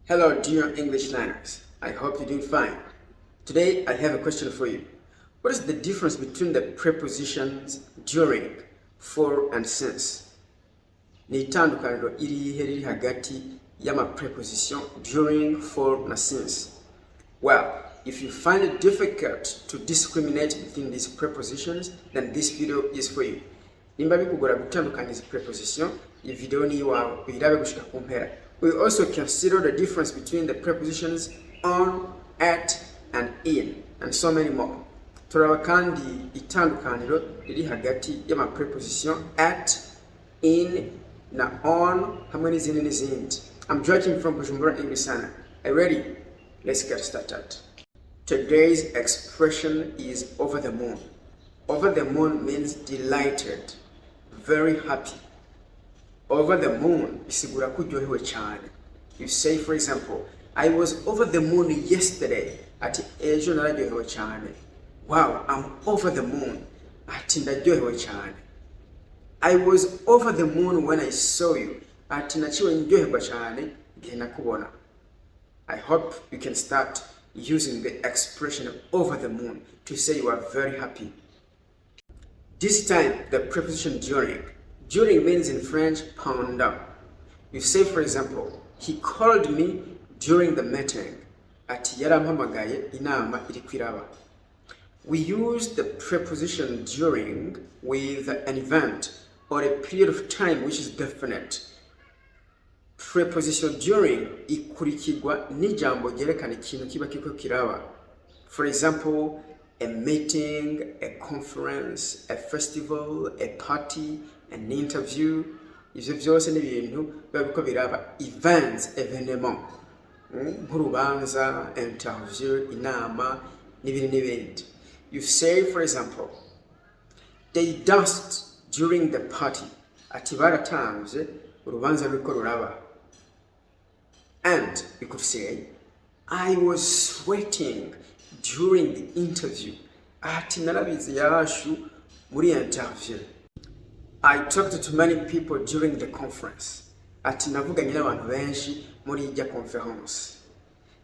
Hello dear English learners, I hope you're doing fine. Today I have a question for you. What is the difference between the prepositions during, for and since? Ni itandukaniro irihe riri hagati y'ama preposition during, for na since? Well, if you find it difficult to discriminate between these prepositions, then this video is for you. Nimba bikugora gutandukanya izi preposition, iyi video ni iwawe uyirabe gushika ku mpera. We also consider the difference between the prepositions on, at, and in, and so many more. Turaba kandi itandukaniro riri hagati y'ama preposition at, in, na on, hamwe n'izindi n'izindi. I'm judging from Bujumbura English Center. Are you ready? Let's get started. Today's expression is over the moon. Over the moon means delighted, very happy. Over the moon isigura kuryohewe cyane. You say, for example, I was over the moon yesterday. Ati ejo nararyohewe cyane. Wow, I'm over the moon. Ati ndaryohewe cyane. I was over the moon when I saw you. Ati naciwe ndyoherwa cyane igihe nakubona. I hope you can start using the expression over the moon to say you are very happy. This time, the preposition during. During means in French, pendant. You say, for example, he called me during the meeting. Ati yarampamagaye inama iri kwiraba. We use the preposition during with an event or a period of time which is definite. Preposition during ikurikirwa n'ijambo ryerekana ikintu kiba kiko kiraba. For example, a meeting, a conference, a festival, a party, an interview. Ivyo vyose ni ibintu biba biko biraba events, evenement. Nk'urubanza, interview, inama, n'ibindi. You say, for example, they danced during the party. Ati baratamvye urubanza ruriko ruraba. And you could say, I was sweating during the interview. Ati narabize yashu muri interview. I talked to many people during the conference. Ati navuganye n'abantu benshi muri ijya conference.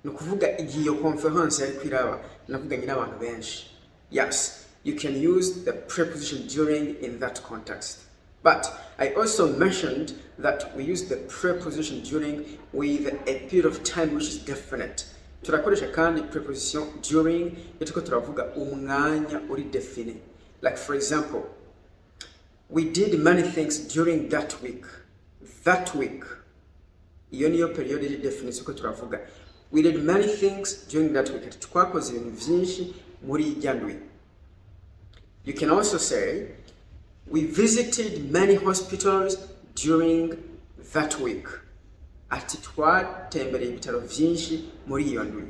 Nukuvuga igiyo conference yari kwiraba navuganye n'abantu benshi. Yes, you can use the preposition during in that context. But I also mentioned that we use the preposition during with a period of time which is definite. Turakoresha kandi preposition during etuko turavuga umwanya uri define. Like for example, we did many things during that week. That week. Iyo niyo period iri define suko turavuga. We did many things during that week. Twakoze ibintu vyinshi muri ijyandwi. You can also say, we visited many hospitals during that week. Ati twatembereye ibitaro vyinshi muri iyo ndwi.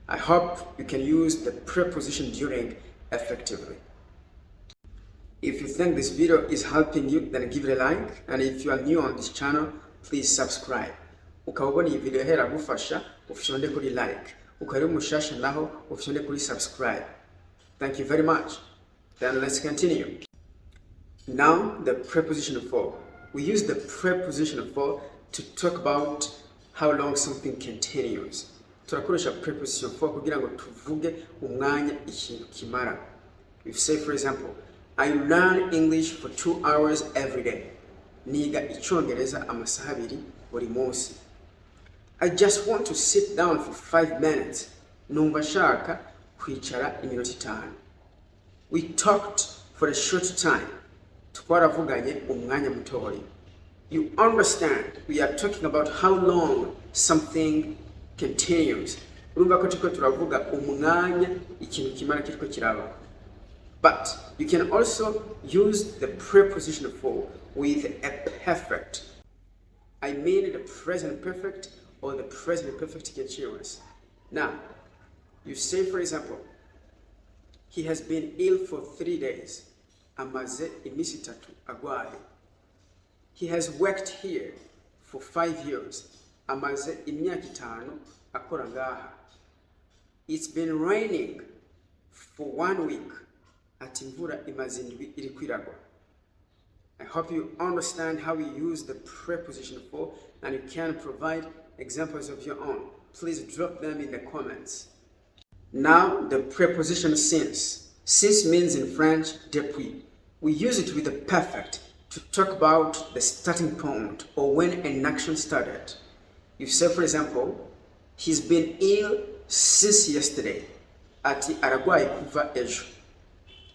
I hope you can use the preposition during effectively. If you think this video is helping you, then give it a like. And if you are new on this channel, please subscribe. Ukabona iyi video hera gufasha, ufyonde kuri like. Ukari mushasha naho, ufyonde kuri subscribe. Thank you very much. Then let's continue. Now, the preposition for. We use the preposition for to talk about how long something continues. Turakoresha preposition for kugira ngo tuvuge umwanya ikintu kimara. You say, for example, I learn English for 2 hours every day. Niga Icongereza amasaha abiri buri munsi. I just want to sit down for 5 minutes. Numva shaka kwicara iminota 5. We talked for a short time. Twaravuganye umwanya mutoyi. You understand, we are talking about how long something continues. Urumva ko tuko turavuga umwanya ikintu kimara kiriko kiraba. But you can also use the preposition for with a perfect. I mean the present perfect or the present perfect continuous. Now, you say, for example, he has been ill for 3 days. Amaze imisi 3 agwaye. He has worked here for 5 years. Amaze imyaka 5 akora ngaha. It's been raining for 1 week. Ati imvura imaze indwi iri kwiragwa. I hope you understand how we use the preposition for and you can provide examples of your own, please drop them in the comments. Now, the preposition since. Since means in French, depuis. We use it with the perfect to talk about the starting point or when an action started. You say, for example, he's been ill since yesterday. Ati aragwaye kuva ejo.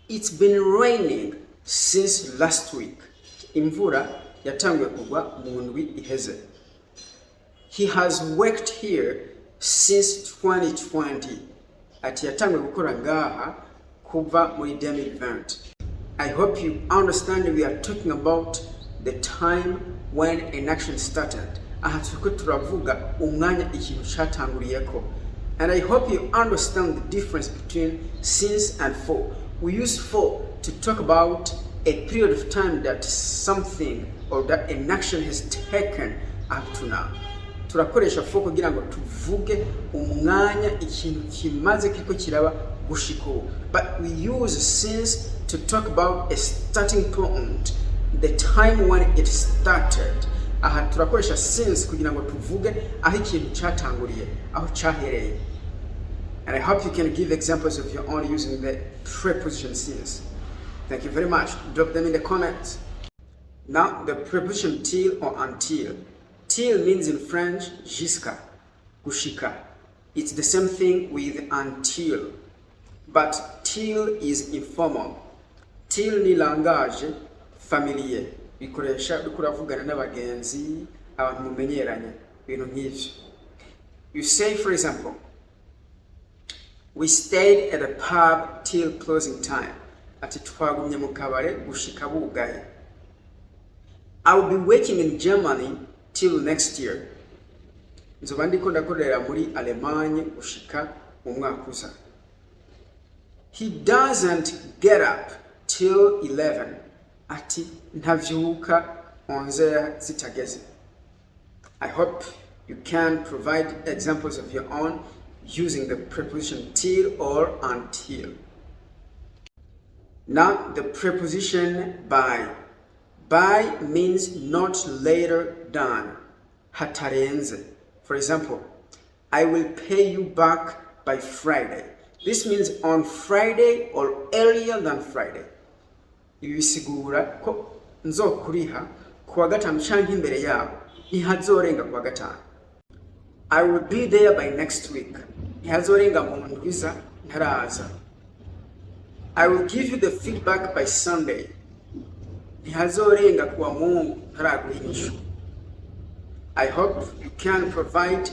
It's been raining since last week. Imvura yatanguye kugwa mu ndwi iheze. He has worked here since 2020. Ati yatanguye gukora ngaha kuva muri 2020. I hope you understand we are talking about the time when an action started. Aha turiko turavuga umwanya ikintu catanguriyeko. And I hope you understand the difference between since and for. We use for to talk about a period of time that something or that an action has taken up to now. Turakoresha for kugira ngo tuvuge umwanya ikintu kimaze kiriko kiraba gushiko. But we use since to talk about a starting point, the time when it started. Aha turakoresha since kugira ngo tuvuge aho ikintu cyatanguriye, aho cyahereye. And I hope you can give examples of your own using the preposition since. Thank you very much. Drop them in the comments. Now, the preposition till or until. Till means in French, jusqu'à, gushika. It's the same thing with until. But till is informal. Till ni langage familier. Bikoresha dukuravugana n'abagenzi, abantu mumenyeranye, ibintu nk'ivyo. You say, for example, we stayed at a pub till closing time. Ati twagumye mu kabare gushika bugaye. I will be working in Germany till next year. Nzoba ndiko ndakorera muri Allemagne gushika mu mwaka uza. He doesn't get up till 11. Ati ntavyuka 11 zitageze. I hope you can provide examples of your own using the preposition till or until. Now, the preposition by. By means not later than. Hatarenze. For example, I will pay you back by Friday. This means on Friday or earlier than Friday. Ibi bisigura ko nzokuriha kuwa gatanu canke imbere yaho ntihazorenga kuwa gatanu. I will be there by next week. Ntihazorenga mu ndwiza ntaraza. I will give you the feedback by Sunday. Ntihazorenga kuwa Mungu ntaraguhinyisha. I hope you can provide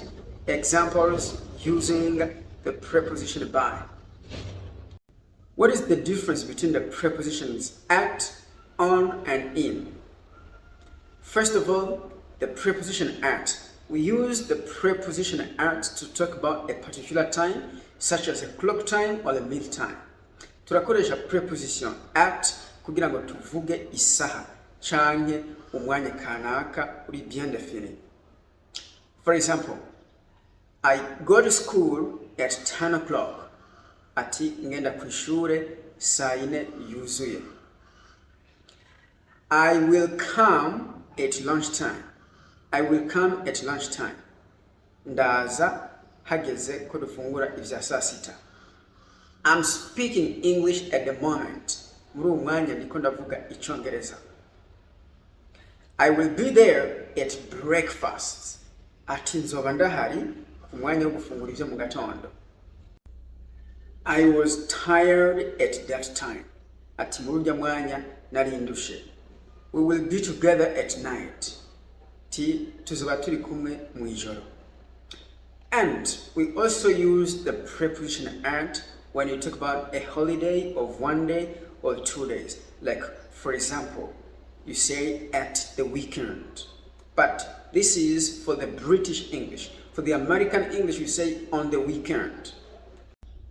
examples using the preposition by. What is the difference between the prepositions at, on, and in? First of all, the preposition at. We use the preposition at to talk about a particular time, such as a clock time or a meal time. Turakoresha preposition at kugira ngo tuvuge isaha canke umwanya kanaka uri bien défini. For example, I go to school at 10 o'clock. Ati ngenda kw'ishure saa 4 yuzuye. I will come at lunchtime. I will come at lunchtime. Ndaza hageze ko dufungura ivya saa 6. I'm speaking English at the moment. Muri umwanya ndiko ndavuga Icongereza. I will be there at breakfast. Ati nzoba ndahari ku mwanya wo gufungura ivyo mu gatondo. I was tired at that time. Ati muri urya mwanya nari ndushe. We will be together at night. Ti tuzoba turi kumwe mu ijoro. And we also use the preposition at when you talk about a holiday of 1 day or 2 days. Like, for example, you say at the weekend. But this is for the British English. For the American English, you say on the weekend.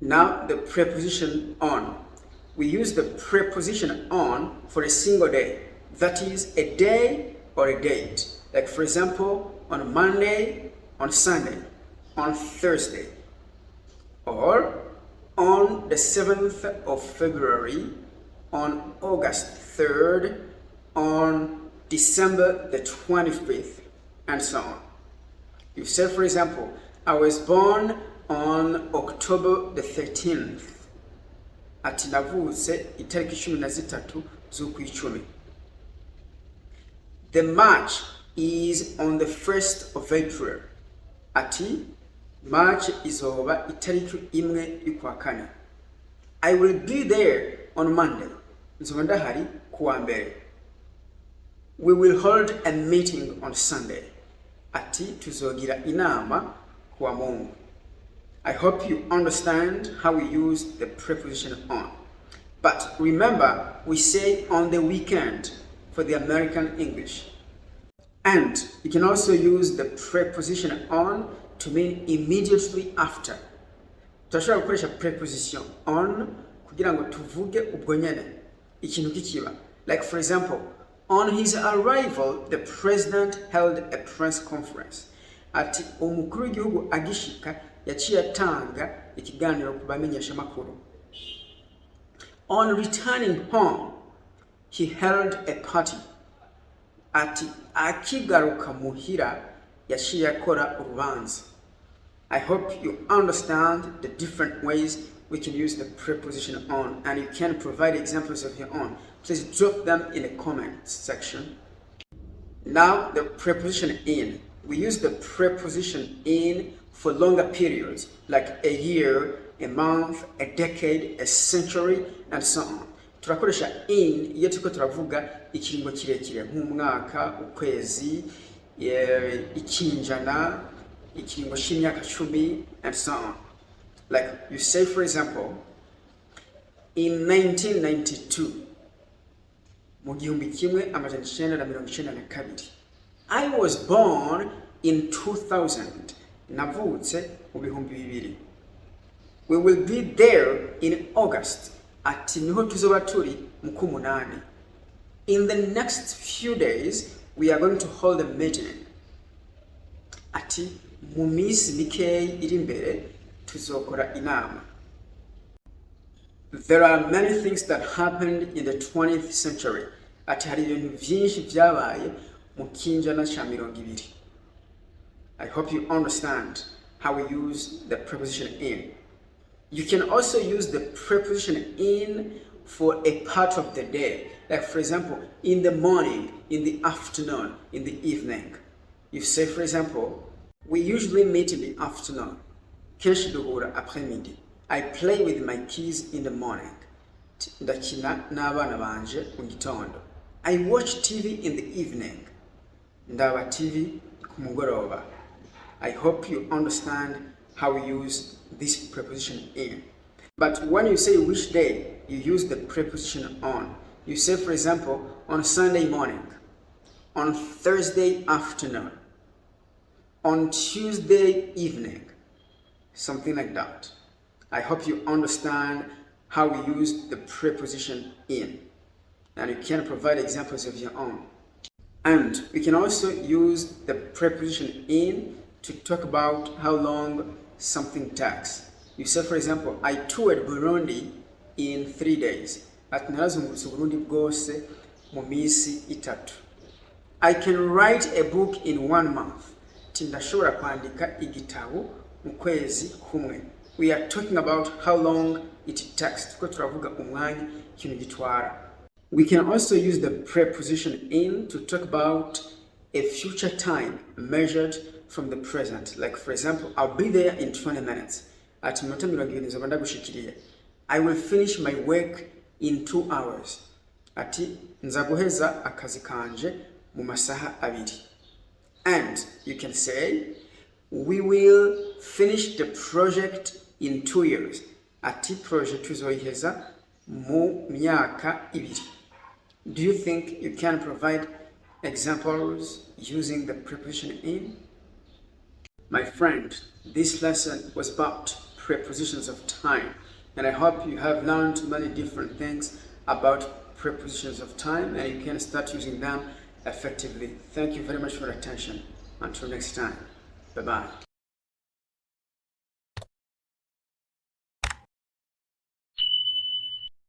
Now, the preposition on. We use the preposition on for a single day. That is a day or a date. Like, for example, on Monday, on Sunday, on Thursday. Or on the 7th of February, on August 3rd, on December the 25th, and so on. You say, for example, I was born on October the 13th. Ati navutse itariki 13 z'ukwicumi. The match is on the 1st of April. Ati March izoba itariki 1 y'ukwa kane. I will be there on Monday. Nzoba ndahari kuwa mbere. We will hold a meeting on Sunday. Ati tuzogira inama kuwa Mungu. I hope you understand how we use the preposition on. But remember, we say on the weekend for the American English. And you can also use the preposition on to mean immediately after. Tutashobora gukoresha preposition on kugira ngo tuvuge ubwo nyene ikintu kikiba. Like for example, on his arrival, the president held a press conference. Ati umukuru w'igihugu agishika yaciye atanga ikiganiro ku bamenyesha makuru. On returning home, he held a party. Ati akigaruka muhira yaciye akora urubanza. I hope you understand the different ways we can use the preposition on, and you can provide examples of your own. Please drop them in the comments section. Now the preposition in. We use the preposition in for longer periods, like a year, a month, a decade, a century, and so on. Turakoresha in iyo turiko turavuga ikiringo kirekire nk'umwaka, ukwezi, ikinjana, ikiringo c'imyaka 10, and so on. Like you say, for example, in 1992, mu 1992, I was born in 2000. Navutse mu 2000. We will be there in August. Ati niho tuzoba turi mu 8. In the next few days, we are going to hold a meeting. Ati mu minsi mikeyi iri imbere tuzokora inama. There are many things that happened in the 20th century. Ati hari ibintu vyinshi vyabaye mu kinjana ca 20. I hope you understand how we use the preposition in. You can also use the preposition in for a part of the day. Like for example, in the morning, in the afternoon, in the evening. You say, for example, we usually meet in the afternoon. Kenshi duhura après-midi. I play with my kids in the morning. Ndakina n'abana banje mu gitondo. I watch TV in the evening. Ndaba TV ku mugoroba. I hope you understand how we use this preposition in. But when you say which day, you use the preposition on. You say, for example, on Sunday morning, on Thursday afternoon, on Tuesday evening, something like that. I hope you understand how we use the preposition in. And you can provide examples of your own. And we can also use the preposition in to talk about how long something takes. You say, for example, I toured Burundi in 3 days. Ati narazungurutse Burundi bwose mu minsi 3. I can write a book in 1 month. Ndashobora kwandika igitabo mu kwezi kumwe. We are talking about how long it takes. Tuko turavuga umwanya ikintu gitwara. We can also use the preposition in to talk about a future time measured from the present. Like for example, I'll be there in 20 minutes. Ati minota 20 nzoba ndagushikiriye. I will finish my work in 2 hours. Ati nzaguheza akazi kanje mu masaha 2. And you can say, we will finish the project in 2 years. Ati project tuzoyiheza mu myaka 2. Do you think you can provide examples using the preposition in? My friend, this lesson was about prepositions of time, and I hope you have learned many different things about prepositions of time and you can start using them effectively. Thank you very much for your attention. Until next time, bye-bye.